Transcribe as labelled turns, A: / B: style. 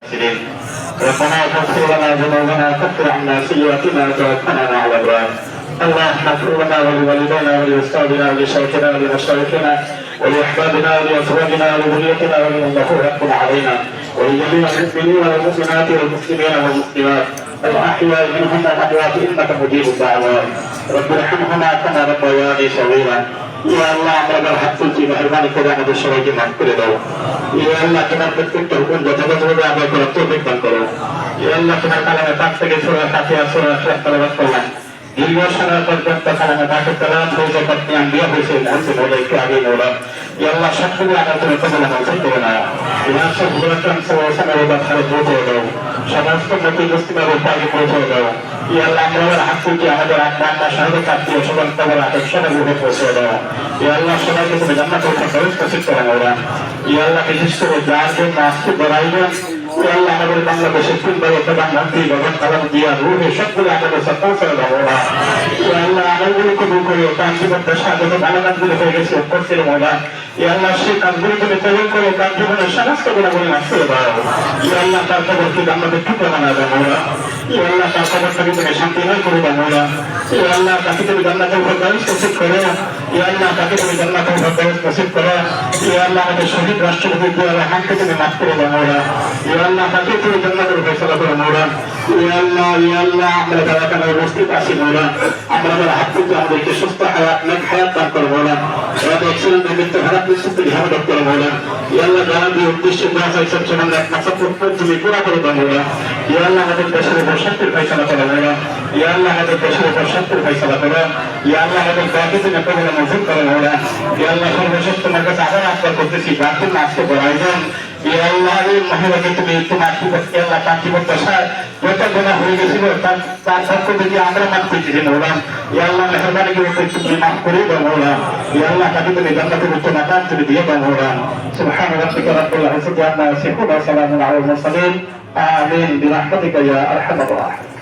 A: ربنا اغفر لنا ذنوبنا وكفر عنا سيئاتنا وتوفنا مع الابرار. اللهم اغفر لنا ولوالدينا ولأصحابنا ولشيخنا ولمشايخنا ولأحبابنا ولأزواجنا ولذريتنا ولمن له حق علينا ولجميع المؤمنين والمؤمنات والمسلمين والمسلمات الأحياء منهم والأموات إنك مجيب الدعوات. رب ارحمهما كما ربياني صغيرا. ইয়া আল্লাহ, আমরা হাত তুলছি, মেহেরবানি করে আমাদের সবাইকে মাফ করে দাও। ইয়া আল্লাহ, তোমার প্রত্যেকটা হুকুম যথাযথভাবে আদায় করার তৌফিক দান করো। ইয়া আল্লাহ, তোমার কালামে পাক থেকে সূরা ফাতিহা, সূরা ইখলাস তেলাওয়াত করলাম। দীর্ঘ সময় পর্যন্ত কালামে পাকের তেলাওয়াত হয়েছে, আপনি আম্বিয়া হয়েছে, মহসিন হলে একটু আগে নোরা। ইয়া আল্লাহ, সবগুলো আমার তুমি কবুল মঞ্জুর করে নাও। ইমাম সাহেব হুজুরাম সাল্লাল্লাহু আলাইহি ওয়া সাল্লাম পৌঁছে দাও, সমস্ত নবী মুসলিমের উপরে পৌঁছে দাও। ইয়া আল্লাহ, আমরা হাত তুলছি, আমাদের আত্মা শাহাদাত আত্মীয় স্বজন কবর আদব সবার উপরে পৌঁছে দাও। ইয়া আল্লাহ, সবাইকে তুমি জান্নাতুল ফেরদৌস নসিব করে নাও। ইয়া আল্লাহ, বিশেষ করে যার জন্য আজকে বড়াইবেন, ইয়া আল্লাহ, আমাদের বাংলাদেশের তিনবারের প্রধানমন্ত্রী গভর্নর খালেদা জিয়া রুহে সবগুলো আমাদের সাথে পৌঁছে দাও। ইয়া আল্লাহ, আমাদেরকে কবুল করে তার জীবনটা সাজানো ভালো কাজগুলো হয়ে গেছে করছিল মৌলা। ইয়া আল্লাহ, সেই কাজগুলো তুমি কবুল করে তার জীবনের সমস্ত গুণাগুলি মাফ করে দাও। ইয়া আল্লাহ, তার খবরকে আমাদের টুকরো বানা দাও মৌলা। ইয়া আল্লাহ, তার খবরটাকে তুমি শান্তিময় করে দাও মৌলা। ইয়া আল্লাহ, তাকে তুমি জান্নাতুল ফেরদৌস নসিব করো। ইয়া আল্লাহ, তাকে তুমি জান্নাতুল ফেরদৌস নসিব করো। ইয়া আল্লাহ, আমাদের শহীদ রাষ্ট্রপতি জিয়া রহমানকে তুমি মাফ করে দাও মৌলা। ইয়া আল্লাহ, তাকে তুমি জান্নাতুল ফয়সালা করো মৌলা। ইয়া আল্লাহ, আমরা দাওয়াতার উপস্থিত আছি মৌলা। আমরা হাত তুলতে আমাদেরকে সুস্থ হায়াত নেক হায়াত দান করো মৌলা। মৃত্যু হারাত নিশ্চিত হিফাজত করো মৌলা। ইয়া আল্লাহ, যারা দিয়ে উদ্দেশ্যে দোয়া চাইছেন সেখানে এক মাসের তুমি পুরা করে দাও মৌলা। ইয়া আল্লাহ, আমাদের দেশের উপর শান্তির ফয়সালা করো মৌলা। ইয়া আল্লাহ, আমাদের দেশের উপর শান্তির ফয়সালা করো। ইয়া আল্লাহ, আমাদের দোয়াকে তুমি কবুল মঞ্জুর করো মৌলা। ইয়া আল্লাহ, সর্বশেষ তোমার কাছে আবার আশা করতেছি, যার জন্য আজকে বড়াইবেন, ইয়া আল্লাহ, এই মহিলাকে তুমি তোমার ইয়া আল্লাহ কান্তিবদ্ধ যত গুনাহ হয়ে গেছিল তার পক্ষ থেকে আমরা মাফ করতেছি মৌলা। ইয়া আল্লাহ, মেহেরবানি করে তুমি মাফ করে দাও মৌলা। ইয়া আল্লাহ, তাকে তুমি জান্নাতুল উচ্চ মাকাম তুমি দিয়ে দাও মৌলা। সুবহান রাব্বিকা রাব্বিল ইজ্জাতি আম্মা ইয়াসিফুন ওয়া সালামুন আলাল মুরসালিন। আমিন বিরহমাতিকা ইয়া আরহামার রাহিমিন।